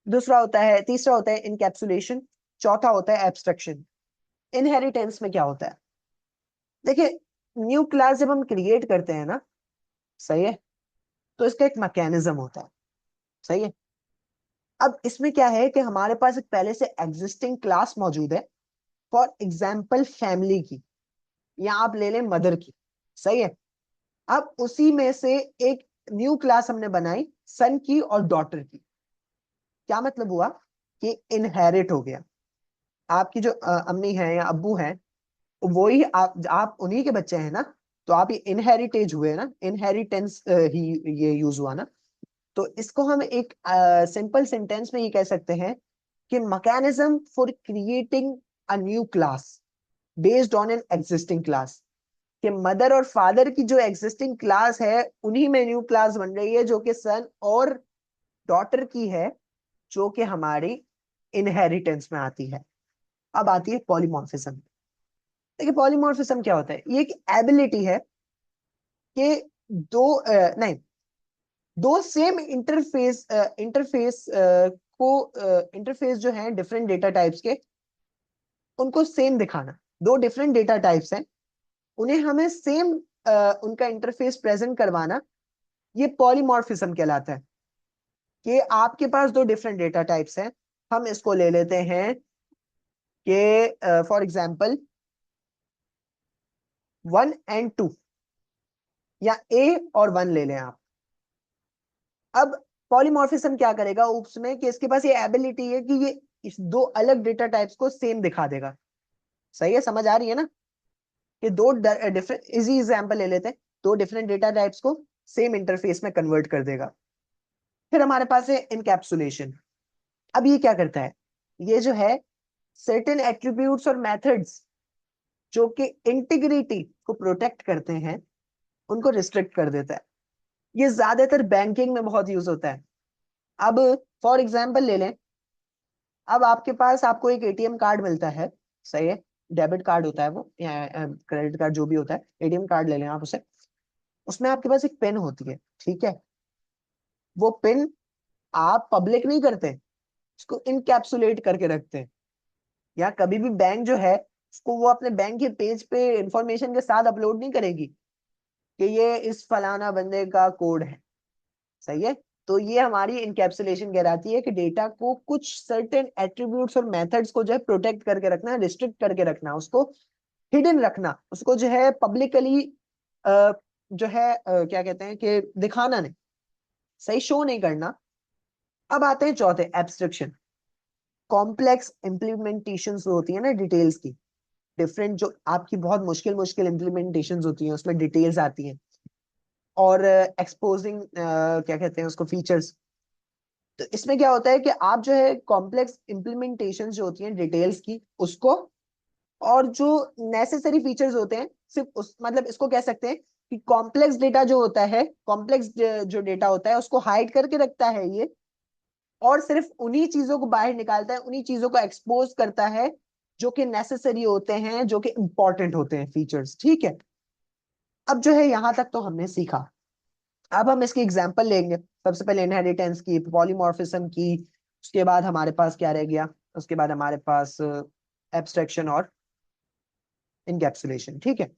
दूसरा होता है, तीसरा होता है इनकैप्सुलेशन, चौथा होता है एब्स्ट्रक्शन। इनहेरिटेंस में क्या होता है, देखिए न्यू क्लास जब हम क्रिएट करते हैं ना, सही है, तो इसका एक मैकेनिज्म होता है, सही है। अब इसमें क्या है कि हमारे पास एक पहले से एग्जिस्टिंग क्लास मौजूद है, फॉर एग्जाम्पल फैमिली की, या आप ले लें मदर की, सही है। अब उसी में से एक न्यू क्लास हमने बनाई सन की और डॉटर की। क्या मतलब हुआ कि इनहेरिट हो गया। आपकी जो अम्मी है या अब्बू है, वही आप उन्हीं के बच्चे हैं ना, तो आप ये इनहेरिटेज हुए ना, इनहेरिटेंस ही ये यूज हुआ ना। तो इसको हम एक सिंपल सेंटेंस में ये कह सकते हैं कि mechanism for creating a new class based on an existing class, कि मदर और फादर की जो एग्जिस्टिंग क्लास है उन्हीं में न्यू क्लास बन रही है जो कि सन और डॉटर की है, जो कि हमारी इनहेरिटेंस में आती है। अब आती है पॉलीमॉर्फिज्म। देखिए पॉलीमॉर्फिज्म क्या होता है, ये एक एबिलिटी है कि नहीं, दो सेम इंटरफेस इंटरफेस जो है डिफरेंट डेटा टाइप्स के, उनको सेम दिखाना। दो डिफरेंट डेटा टाइप्स हैं, उन्हें हमें सेम उनका इंटरफेस प्रेजेंट करवाना, ये पॉलीमॉर्फिज्म कहलाता है। कि आपके पास दो डिफरेंट डेटा टाइप्स हैं, हम इसको ले लेते हैं कि फॉर एग्जांपल 1 और 2, या A और 1 ले लें आप। अब पॉलीमॉर्फिज्म क्या करेगा ऊप्स में, कि इसके पास ये एबिलिटी है कि ये इस दो अलग डेटा टाइप्स को सेम दिखा देगा। सही है, समझ आ रही है ना? कि दो डिफरेंट, इजी एग्जांपल ले लेते हैं, दो डिफरेंट डेटा टाइप्स को सेम इंटरफेस में कन्वर्ट कर देगा। फिर हमारे पास है इनकैप्सुलेशन। अब ये क्या करता है, ये जो है सर्टेन एट्रीब्यूट्स और मेथड्स जो कि इंटीग्रिटी को प्रोटेक्ट करते हैं, उनको रिस्ट्रिक्ट कर देता है। ये ज्यादातर बैंकिंग में बहुत यूज होता है। अब फॉर एग्जांपल ले लें, अब आपके पास आपको एक एटीएम कार्ड मिलता है, सही है, डेबिट कार्ड होता है वो या क्रेडिट कार्ड जो भी होता है, एटीएम कार्ड ले लें आप उसे। उसमें आपके पास एक पिन होती है, ठीक है। वो पिन आप पब्लिक नहीं करते, उसको इनकैप्सुलेट करके रखते हैं। या कभी भी बैंक जो है उसको वो अपने बैंक के पेज पे इंफॉर्मेशन के साथ अपलोड नहीं करेगी कि ये इस फलाना बंदे का कोड है। सही है, तो ये हमारी इनकैप्सुलेशन कहलाती है कि डेटा को कुछ सर्टेन एट्रीब्यूट्स और मेथड्स को जो है प्रोटेक्ट करके रखना, रिस्ट्रिक्ट करके रखना, उसको हिडन रखना, उसको जो है पब्लिकली जो है क्या कहते हैं कि दिखाना नहीं, सही, शो नहीं करना। अब आते हैं चौथे, एब्स्ट्रक्शन। कॉम्प्लेक्स इंप्लीमेंटेशंस होती है ना डिटेल्स की, डिफरेंट जो आपकी बहुत मुश्किल मुश्किल इंप्लीमेंटेशंस होती हैं, उसमें डिटेल्स आती हैं, और एक्सपोजिंग क्या कहते हैं उसको, फीचर्स। तो इसमें क्या होता है कि आप जो है कॉम्प्लेक्स इंप्लीमेंटेशन जो होती हैं डिटेल्स की, उसको, और जो नेसेसरी फीचर्स होते हैं, सिर्फ उस मतलब इसको कह सकते हैं कि कॉम्प्लेक्स डेटा जो होता है, कॉम्प्लेक्स जो डेटा होता है उसको हाइड करके रखता है ये, और सिर्फ उन्हीं चीजों को बाहर निकालता है, उन्हीं चीजों को एक्सपोज करता है जो कि नेसेसरी होते हैं, जो कि इंपॉर्टेंट होते हैं फीचर्स, ठीक है। अब जो है यहां तक तो हमने सीखा। अब हम इसकी एग्जांपल लेंगे। सबसे पहले इनहेरिटेंस की, पॉलीमॉर्फिज्म की, उसके बाद हमारे पास क्या रह गया, उसके बाद हमारे पास एब्स्ट्रैक्शन और इनकैप्सुलेशन, ठीक है।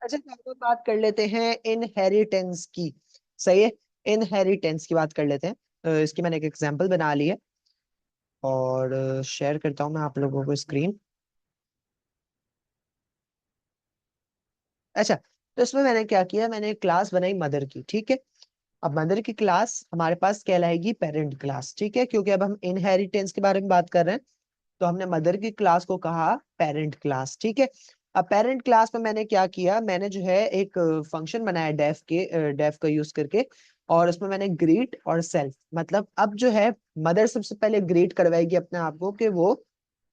अच्छा, तो अब बात कर लेते हैं इनहेरिटेंस की। सही है, इनहेरिटेंस की बात कर लेते हैं। इसकी मैंने एक एग्जांपल बना ली है, और शेयर करता हूं मैं आप लोगों को स्क्रीन। अच्छा, तो इसमें मैंने क्या किया, मैंने एक क्लास बनाई मदर की, ठीक है। अब मदर की क्लास हमारे पास कहलाएगी पेरेंट क्लास, ठीक है, क्योंकि अब हम इनहेरिटेंस के बारे में बात कर रहे हैं, तो हमने मदर की क्लास को कहा पेरेंट क्लास, ठीक है। अब पेरेंट क्लास में मैंने क्या किया, मैंने जो है एक फंक्शन बनाया डेफ का यूज करके, और उसमें मैंने ग्रीट और सेल्फ, मतलब अब जो है मदर सबसे पहले ग्रीट करवाएगी अपने आप को कि वो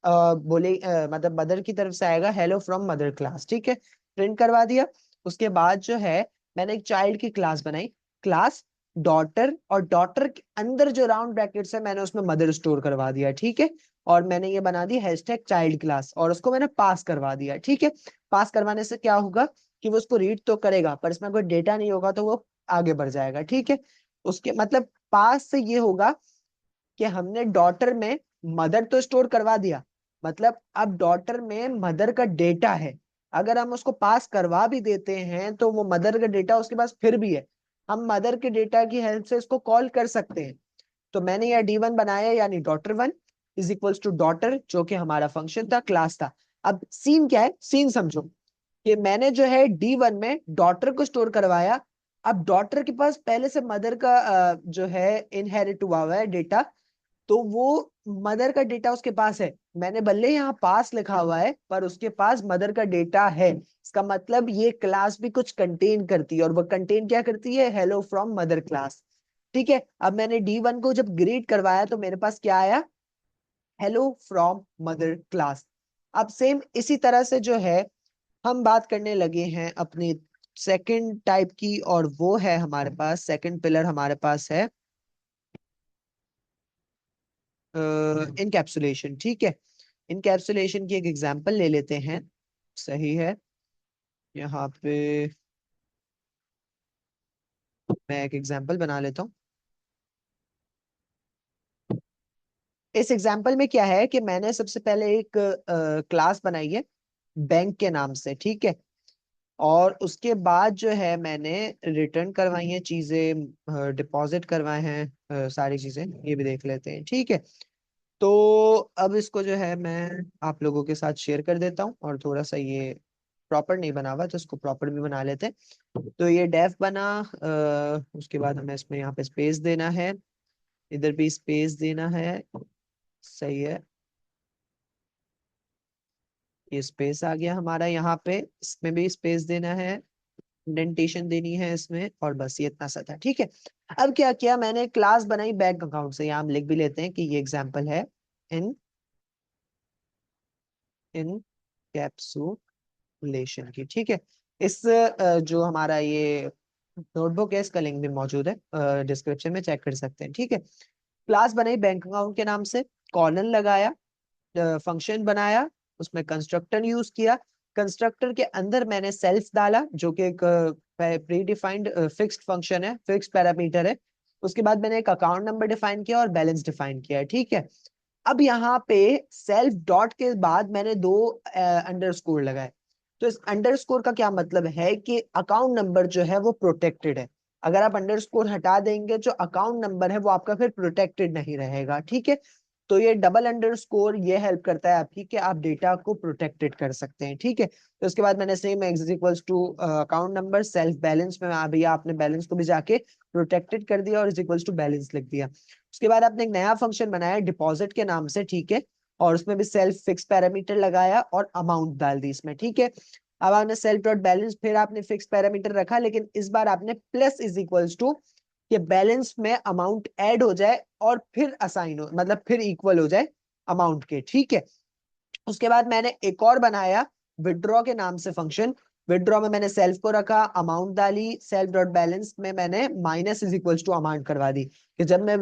बोले, मतलब मदर की तरफ से आएगा हेलो फ्रॉम मदर क्लास, ठीक है, प्रिंट करवा दिया। उसके बाद जो है मैंने एक चाइल्ड की क्लास बनाई, क्लास डॉटर, और डॉटर के अंदर जो राउंड ब्रैकेट्स है मैंने उसमें मदर स्टोर करवा दिया, ठीक है। और मैंने ये बना दी हैशटैग चाइल्ड क्लास, और उसको मैंने पास करवा दिया, ठीक है। पास करवाने से क्या होगा कि वो उसको रीड तो करेगा, पर इसमें कोई डेटा नहीं होगा तो वो आगे बढ़ जाएगा, ठीक है। उसके मतलब पास से ये होगा कि हमने डॉटर में मदर तो स्टोर करवा दिया, मतलब अब डॉटर में मदर का डेटा है। अगर हम उसको पास करवा भी देते हैं तो वो मदर का डेटा उसके पास फिर भी है, हम मदर के डेटा की हेल्प से इसको कॉल कर सकते हैं। तो मैंने यह D1 बनाया, यानी daughter 1 is equals to daughter, जो कि हमारा फंक्शन था, क्लास था। अब सीन क्या है, सीन समझो कि मैंने जो है D1 में डॉटर को स्टोर करवाया। अब डॉटर के पास पहले से मदर का जो है इनहेरिट हुआ है डेटा, तो वो मदर का डेटा उसके पास है। मैंने भले यहाँ पास लिखा हुआ है पर उसके पास मदर का डेटा है, इसका मतलब ये क्लास भी कुछ कंटेन करती है, और वो कंटेन क्या करती है, हेलो फ्रॉम मदर क्लास, ठीक है। अब मैंने D1 को जब ग्रीट करवाया तो मेरे पास क्या आया, हेलो फ्रॉम मदर क्लास। अब सेम इसी तरह से जो है हम बात करने लगे हैं अपनी सेकंड टाइप की, और वो है हमारे पास सेकंड पिलर हमारे पास है इनकैप्सुलेशन, ठीक है। इनकैप्सुलेशन की एक एग्जांपल ले लेते हैं, सही है। यहाँ पे मैं एक एग्जांपल बना लेता हूँ। इस एग्जांपल में क्या है कि मैंने सबसे पहले एक क्लास बनाई है बैंक के नाम से, ठीक है। और उसके बाद जो है मैंने रिटर्न करवाई है चीजें, डिपॉजिट करवाए हैं, सारी चीजें, ये भी देख लेते हैं, ठीक है। तो अब इसको जो है मैं आप लोगों के साथ शेयर कर देता हूँ, और थोड़ा सा ये प्रॉपर नहीं बना हुआ तो इसको प्रॉपर भी बना लेते हैं। तो ये डेफ बना, उसके बाद हमें इसमें यहाँ पे स्पेस देना है, इधर भी स्पेस देना है, सही है। ये स्पेस आ गया हमारा यहाँ पे, इसमें भी स्पेस देना है, इंडेंटेशन देनी है इसमें, और बस ये इतना सा था, ठीक है। अब क्या किया मैंने, क्लास बनाई बैंक अकाउंट से, यहाँ हम लिख भी लेते हैं कि ये एग्जांपल है इन इन कैप्सुलेशन की, ठीक है। इस जो हमारा ये नोटबुक है इसका लिंक भी मौजूद है डिस्क्रिप्शन में, चेक कर सकते हैं, ठीक है। क्लास बनाई बैंक अकाउंट के नाम से, कॉलन लगाया, फंक्शन बनाया, उसमें कंस्ट्रक्टर यूज किया। कंस्ट्रक्टर के अंदर मैंने सेल्फ डाला जो कि एक प्री डिफाइंड फिक्स्ड फंक्शन है, फिक्स्ड पैरामीटर है। उसके बाद मैंने एक अकाउंट नंबर डिफाइन किया और बैलेंस डिफाइन किया है, ठीक है। अब यहाँ पे सेल्फ डॉट के बाद मैंने दो अंडरस्कोर लगाए। तो इस अंडरस्कोर का क्या मतलब है कि अकाउंट नंबर जो है वो प्रोटेक्टेड है। अगर आप अंडरस्कोर हटा देंगे, जो अकाउंट नंबर है वो आपका फिर प्रोटेक्टेड नहीं रहेगा, ठीक है। तो ये डबल अंडरस्कोर ये हेल्प करता है आपकी कि आप डेटा को प्रोटेक्टेड कर सकते हैं, ठीक है। तो उसके बाद मैंने same x equals to account number self balance में अभी आपने बैलेंस को भी जाके प्रोटेक्टेड कर दिया और इज इक्वल्स टू बैलेंस लिख दिया। उसके बाद आपने एक नया फंक्शन बनाया डिपॉजिट के नाम से, ठीक है। और उसमें भी सेल्फ फिक्स पैरामीटर लगाया और अमाउंट डाल दी इसमें, ठीक है। अब आपने सेल्फ डॉट बैलेंस, फिर आपने फिक्स पैरामीटर रखा, लेकिन इस बार आपने प्लस इज इक्वल्स टू कि बैलेंस में अमाउंट ऐड हो जाए और फिर असाइन हो, मतलब फिर इक्वल हो जाए अमाउंट के, ठीक है। उसके बाद मैंने एक और बनाया विड्रॉ के नाम से फंक्शन। विड्रॉ में मैंने सेल्फ को रखा, अमाउंट डाली, सेल्फ डॉट बैलेंस में मैंने minus is equals to amount करवा दी कि जब मैं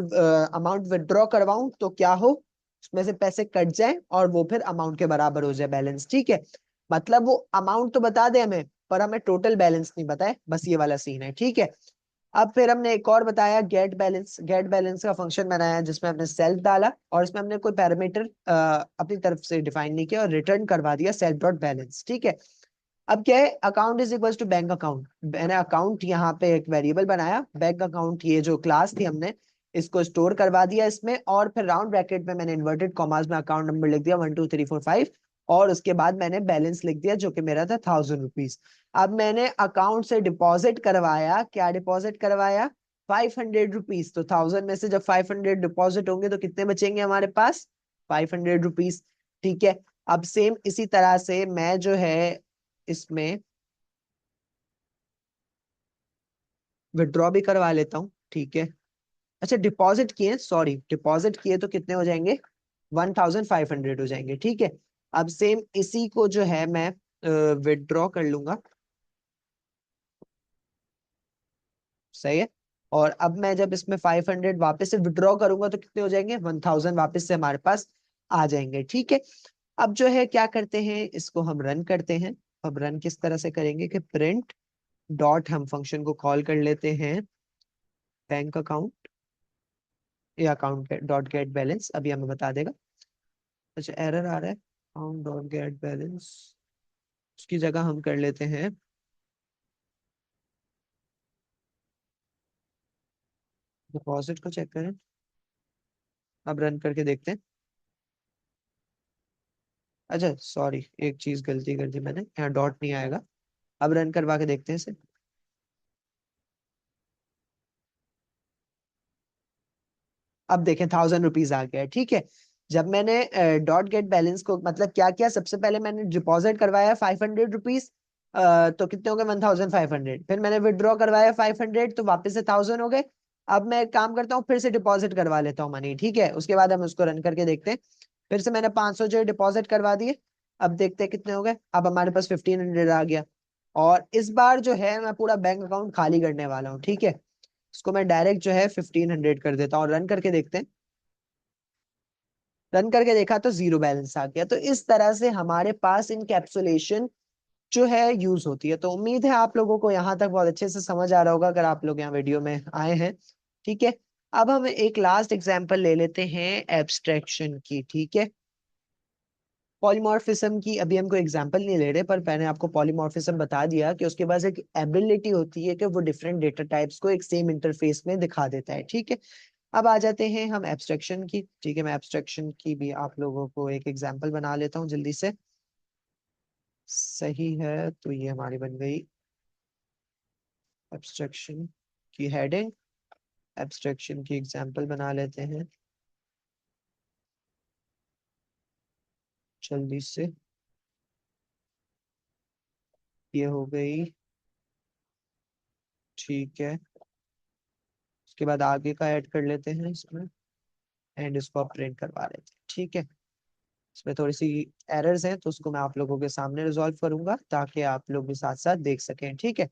अमाउंट विड्रॉ करवाऊं तो क्या हो, उसमें से पैसे कट जाए और वो फिर अमाउंट के बराबर हो जाए बैलेंस, ठीक है। मतलब वो अमाउंट तो बता दे हमें, पर हमें टोटल बैलेंस नहीं बताए, बस ये वाला सीन है, ठीक है। अब फिर हमने एक और बताया गेट बैलेंस। गेट बैलेंस का फंक्शन बनाया जिसमें हमने सेल्फ डाला और इसमें हमने कोई पैरामीटर अपनी तरफ से डिफाइन नहीं किया और रिटर्न करवा दिया सेल्फ डॉट बैलेंस, ठीक है। अब क्या है, account is equal to bank account. मैंने अकाउंट यहाँ पे एक वेरिएबल बनाया, बैंक अकाउंट, ये जो क्लास थी हमने इसको स्टोर करवा दिया इसमें, और फिर राउंड ब्रैकेट में मैंने इन्वर्टेड कॉमास में अकाउंट नंबर लिख दिया 1 2 3 4 5, और उसके बाद मैंने बैलेंस लिख दिया जो कि मेरा था 1000 रुपीज। अब मैंने अकाउंट से डिपॉजिट करवाया, क्या डिपॉजिट करवाया, 500 रुपीज। तो 1000 में से जब 500 डिपॉजिट होंगे तो कितने बचेंगे हमारे पास, 500 रुपीज, ठीक है। अब सेम इसी तरह से मैं जो है इसमें विड्रॉ भी करवा लेता हूँ, ठीक है। अच्छा डिपॉजिट किए, सॉरी डिपॉजिट किए तो कितने हो जाएंगे, 1500 हो जाएंगे, ठीक है। अब सेम इसी को जो है मैं विड्रॉ कर लूंगा, सही है। और अब मैं जब इसमें 500 वापस से विड्रॉ करूंगा तो कितने हो जाएंगे, 1000 वापस से हमारे पास आ जाएंगे, ठीक है। अब जो है क्या करते हैं, इसको हम रन करते हैं। अब रन किस तरह से करेंगे कि प्रिंट डॉट, हम फंक्शन को कॉल कर लेते हैं बैंक अकाउंट या अकाउंट डॉट गेट बैलेंस, अभी हमें बता देगा। अच्छा एरर आ रहा है, अकाउंट डॉट गेट बैलेंस, उसकी जगह हम कर लेते हैं डिपॉजिट को चेक करें। अब रन करके देखते हैं। अच्छा सॉरी, एक चीज गलती कर दी मैंने, यहाँ डॉट नहीं आएगा। अब रन करवा के देखते हैं इसे। अब देखें 1000 रुपीज आ गया है, ठीक है। जब मैंने डॉट गेट बैलेंस को मतलब क्या किया, सबसे पहले मैंने डिपॉजिट करवाया 500 रुपीज, तो कितने हो गए, 1500। फिर मैंने विड्रॉ करवाया 500 तो वापस से 1000 हो गए। अब मैं एक काम करता हूँ, फिर से डिपॉजिट करवा लेता हूँ मनी, ठीक है। उसके बाद हम उसको रन करके देखते हैं। फिर से मैंने 500 जो डिपॉजिट करवा दिए। अब देखते हैं कितने हो गए, अब हमारे पास 1500 आ गया। और इस बार जो है मैं पूरा बैंक अकाउंट खाली करने वाला हूँ, ठीक है। इसको मैं डायरेक्ट जो है 1500 कर देता हूँ और रन करके देखते हैं। रन करके देखा तो जीरो बैलेंस आ गया। तो इस तरह से हमारे पास इनकैप्सुलेशन जो है यूज होती है। तो उम्मीद है आप लोगों को यहाँ तक बहुत अच्छे से समझ आ रहा होगा अगर आप लोग यहाँ वीडियो में आए हैं। ठीक है, अब हम एक लास्ट एग्जांपल ले लेते हैं एब्स्ट्रैक्शन की। ठीक है, पॉलीमॉर्फिज्म की अभी हम कोई एग्जांपल नहीं ले रहे, पर मैंने आपको पॉलीमॉर्फिज्म बता दिया कि उसके पास एक एबिलिटी होती है कि वो डिफरेंट डेटा टाइप्स को एक सेम इंटरफेस में दिखा देता है। ठीक है, अब आ जाते हैं हम एब्स्ट्रैक्शन की। ठीक है, मैं एब्स्ट्रैक्शन की भी आप लोगों को एक एग्जांपल बना लेता हूँ जल्दी से। सही है, तो ये हमारी बन गई एब्स्ट्रैक्शन की हेडिंग। एब्स्ट्रैक्शन की एग्जांपल बना लेते हैं जल्दी से। ये हो गई। ठीक है, उसके बाद आगे का ऐड कर लेते हैं इसमें, एंड इसको आप प्रिंट करवा लेते हैं। ठीक है, इसमें थोड़ी सी एरर्स हैं तो उसको मैं आप लोगों के सामने रिजॉल्व करूंगा ताकि आप लोग भी साथ साथ देख सकें। ठीक है,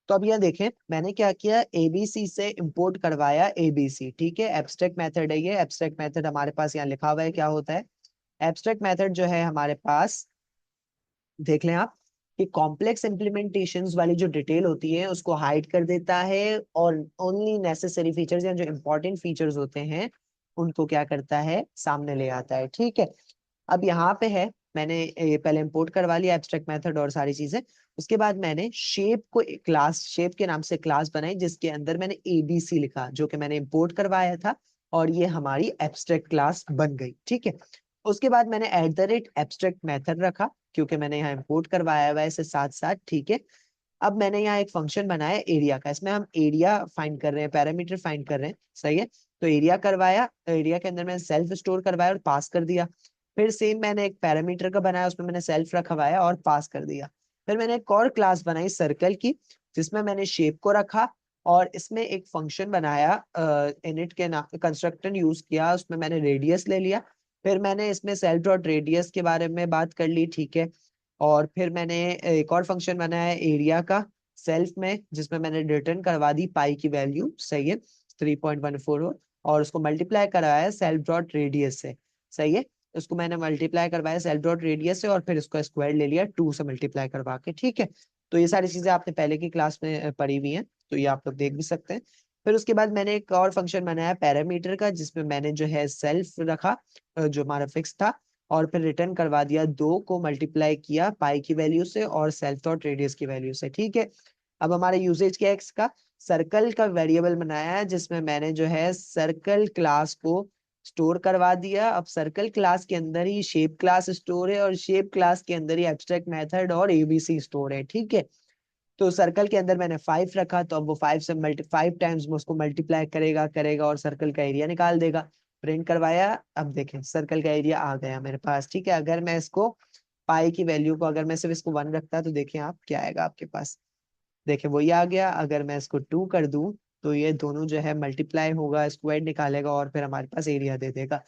तो अब यह देखें मैंने क्या किया, एबीसी से इंपोर्ट करवाया एबीसी। ठीक है, एब्स्ट्रैक्ट मेथड है ये। एब्स्ट्रैक्ट मेथड हमारे पास यहाँ लिखा हुआ है क्या होता है। एब्स्ट्रैक्ट मेथड जो है हमारे पास, देख लें आप, कि कॉम्प्लेक्स इम्प्लीमेंटेशंस वाली जो डिटेल होती है उसको हाइड कर देता है, और ओनली नेसेसरी फीचर्स या जो इंपॉर्टेंट फीचर्स होते हैं उनको क्या करता है, सामने ले आता है। ठीक है, अब यहाँ पे है, मैंने पहले इंपोर्ट करवा लिया एब्स्ट्रैक्ट मेथड और सारी चीजें। उसके बाद मैंने शेप को क्लास, शेप के नाम से क्लास बनाई जिसके अंदर मैंने एबीसी लिखा जो कि मैंने इंपोर्ट करवाया था, और ये हमारी एब्स्ट्रैक्ट क्लास बन गई। ठीक है, उसके बाद मैंने एब्स्ट्रैक्ट मेथड रखा क्योंकि मैंने यहाँ इंपोर्ट करवाया हुआ है इससे साथ साथ। ठीक है, अब मैंने यहाँ एक फंक्शन बनाया एरिया का, इसमें हम एरिया फाइंड कर रहे हैं, पैरामीटर फाइंड कर रहे हैं। सही है, तो एरिया करवाया, एरिया के अंदर मैंने सेल्फ स्टोर करवाया और पास कर दिया। फिर सेम मैंने एक पैरामीटर का बनाया, उसमें मैंने सेल्फ रखवाया और पास कर दिया। फिर मैंने एक और क्लास बनाई सर्कल की जिसमें मैंने शेप को रखा, और इसमें एक फंक्शन बनाया इनिट के नाम, कंस्ट्रक्टर यूज किया, उसमें मैंने रेडियस ले लिया। फिर मैंने इसमें सेल्फ डॉट रेडियस के बारे में बात कर ली। ठीक है, और फिर मैंने एक और फंक्शन बनाया एरिया का सेल्फ में जिसमें मैंने रिटर्न करवा दी पाई की वैल्यू। सही है, 3.144, और उसको मल्टीप्लाई करवाया सेल्फ डॉट रेडियस से। सही है, उसको मैंने मल्टीप्लाई करवाया सेल्फ डॉट रेडियस से, और फिर इसको स्क्वायर ले लिया 2 से मल्टीप्लाई करवा के। ठीक है, तो ये सारी चीजें आपने पहले की क्लास में पढ़ी हुई हैं, तो ये आप लोग देख भी सकते हैं। फिर उसके बाद मैंने एक और फंक्शन बनाया पैरामीटर का जिसमें मैंने जो है सेल्फ रखा, जो हमारा फिक्स था, और फिर रिटर्न करवा दिया 2 को मल्टीप्लाई किया पाई की वैल्यू से और सेल्फ डॉट रेडियस की वैल्यू से। ठीक है, अब हमारे यूजेज क्या है इसका, सर्कल का वेरिएबल बनाया है जिसमें मैंने जो है सर्कल क्लास को स्टोर करवा दिया। अब सर्कल क्लास के अंदर ही शेप क्लास स्टोर है, और शेप क्लास के अंदर ही एब्स्ट्रैक्ट मेथड और एबीसी स्टोर है। ठीक है, तो सर्कल के अंदर मैंने 5 रखा, तो अब वो 5 से 5 टाइम्स में उसको मल्टीप्लाई करेगा करेगा और सर्कल का एरिया निकाल देगा। प्रिंट करवाया, अब देखें सर्कल का एरिया आ गया मेरे पास। ठीक है, अगर मैं इसको पाई की वैल्यू को, अगर मैं सिर्फ इसको 1 रखता तो देखिए आप क्या आएगा आपके पास। देखिए वही आ गया। अगर मैं इसको 2 कर दूं तो ये दोनों जो है मल्टीप्लाई होगा, स्क्वायर निकालेगा और फिर हमारे पास एरिया दे देगा।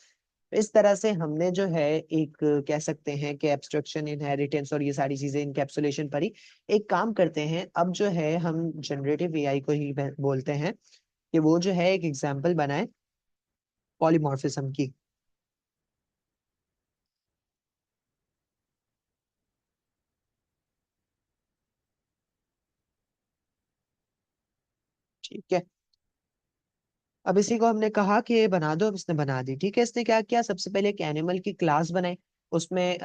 इस तरह से हमने जो है एक कह सकते हैं कि एब्स्ट्रक्शन, इनहेरिटेंस और ये सारी चीजें इनकैप्सुलेशन पर ही। एक काम करते हैं, अब जो है हम जनरेटिव एआई को ही बोलते हैं कि वो जो है एक एग्जांपल बनाए पॉलीमॉर्फिज्म की। ठीक है, अब इसी को हमने कहा कि ये बना दो, अब इसने बना दी। ठीक है, इसने क्या किया, सबसे पहले एक एनिमल की क्लास बनाई, उसमें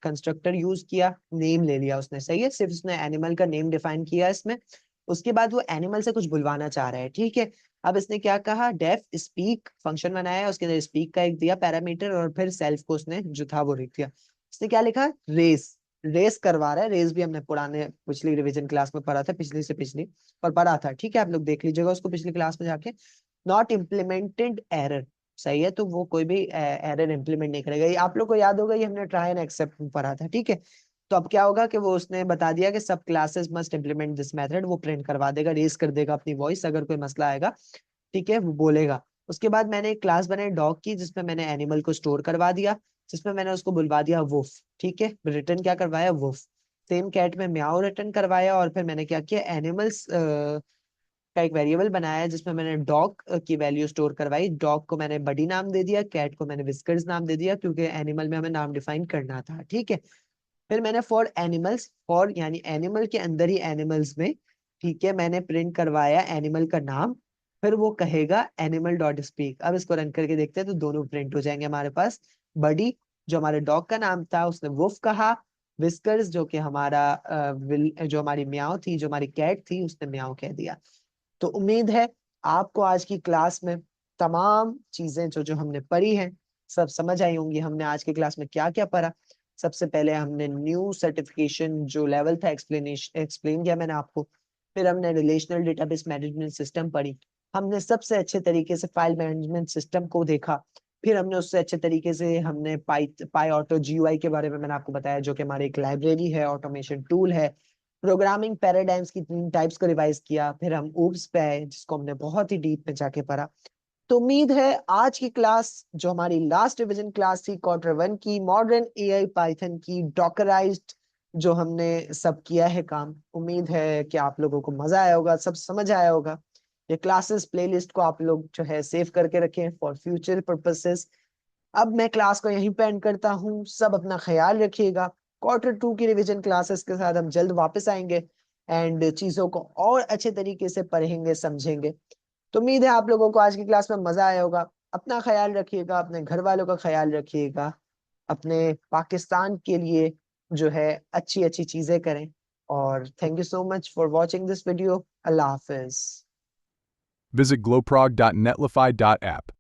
कंस्ट्रक्टर यूज किया, नेम ले लिया उसने। सही है, सिर्फ उसने एनिमल का नेम डिफाइन किया इसमें। उसके बाद वो एनिमल से कुछ बुलवाना चाह रहा है। ठीक है, अब इसने क्या कहा, डेफ स्पीक फंक्शन बनाया, उसके अंदर स्पीक का एक दिया पैरामीटर, और फिर सेल्फ को उसने जो था वो लिख दिया। इसने क्या लिखा, रेस, रेस करवा रहा है। रेस भी हमने पुराने पिछली रिवीजन क्लास में पढ़ा था, पिछली से पिछली पर पढ़ा था। ठीक है, आप लोग देख लीजिएगा उसको पिछली क्लास में जाके। नॉट इम्प्लीमेंटेड एरर, सही है, तो वो कोई भी एरर इम्प्लीमेंट नहीं करेगा। ये आप लोग को याद होगा, ये हमने ट्राई एंड एक्सेप्ट में पढ़ा था। ठीक है, तो अब क्या होगा कि वो उसने बता दिया कि सब classes must implement this method, वो प्रिंट करवा देगा, रेस कर देगा अपनी वॉइस अगर कोई मसला आएगा। ठीक है, वो बोलेगा। उसके बाद मैंने एक क्लास बनाई डॉग की जिसमें मैंने एनिमल को स्टोर करवा दिया, जिसमें मैंने उसको बुलवा दिया वुफ। ठीक है, रिटर्न क्या करवाया, वुफ। सेम कैट में म्याऊ रिटर्न करवाया, और फिर मैंने क्या किया, एनिमल्स का एक वेरिएबल बनाया है जिसमें मैंने डॉग की वैल्यू स्टोर करवाई। डॉग को मैंने बडी नाम दे दिया, कैट को मैंने विस्कर्स नाम दे दिया, क्योंकि एनिमल में हमें नाम डिफाइन करना था। ठीक है, फिर मैंने फॉर एनिमल्स, फॉर यानी एनिमल के अंदर ही एनिमल्स में, ठीक है, मैंने प्रिंट करवाया एनिमल का नाम। फिर वो कहेगा एनिमल डॉट स्पीक। अब इसको रन करके देखते हैं तो दोनों प्रिंट हो जाएंगे हमारे पास। बडी जो हमारे डॉग का नाम था उसने वुफ कहा, विस्कर्स जो कि हमारा जो हमारी म्याओ थी, जो हमारी कैट थी, उसने म्याओ कह दिया। तो उम्मीद है आपको आज की क्लास में तमाम चीजें जो जो हमने पढ़ी हैं सब समझ आई होंगी। हमने आज की क्लास में क्या क्या पढ़ा? सबसे पहले हमने न्यू सर्टिफिकेशन जो लेवल था एक्सप्लेन किया मैंने आपको। फिर हमने रिलेशनल डेटाबेस मैनेजमेंट सिस्टम पढ़ी। हमने सबसे अच्छे तरीके से फाइल मैनेजमेंट सिस्टम को देखा। फिर हमने उससे अच्छे तरीके से हमने पाई ऑटो जीयूआई के बारे में मैंने आपको बताया, जो कि हमारी एक लाइब्रेरी है, ऑटोमेशन टूल है। प्रोग्रामिंग पैराडाइम्स की 3 टाइप्स को रिवाइज किया। फिर हम ऊप्स पे आए जिसको हमने बहुत ही डीप में जाके पढ़ा। तो उम्मीद है आज की क्लास जो हमारी लास्ट रिवीजन क्लास थी Q1 की, मॉडर्न एआई पाइथन की, डॉकराइज्ड जो हमने सब किया है काम, उम्मीद है कि आप लोगों को मजा आया होगा, सब समझ आया होगा। ये क्लासेस प्लेलिस्ट को आप लोग जो है सेव करके रखें फॉर फ्यूचर पर्पसेस। अब मैं क्लास को यहीं पे एंड करता हूँ। सब अपना ख्याल रखिएगा। Q2 की रिवीजन क्लासेस के साथ हम जल्द वापस आएंगे एंड चीजों को और अच्छे तरीके से पढ़ेंगे, समझेंगे। तो उम्मीद है आप लोगों को आज की क्लास में मजा आया होगा। अपना ख्याल रखिएगा, अपने घर वालों का ख्याल रखिएगा, अपने पाकिस्तान के लिए जो है अच्छी अच्छी चीजें करें। और thank you so much for watching this video. Allah Hafiz. Visit glowprog.netlify.app.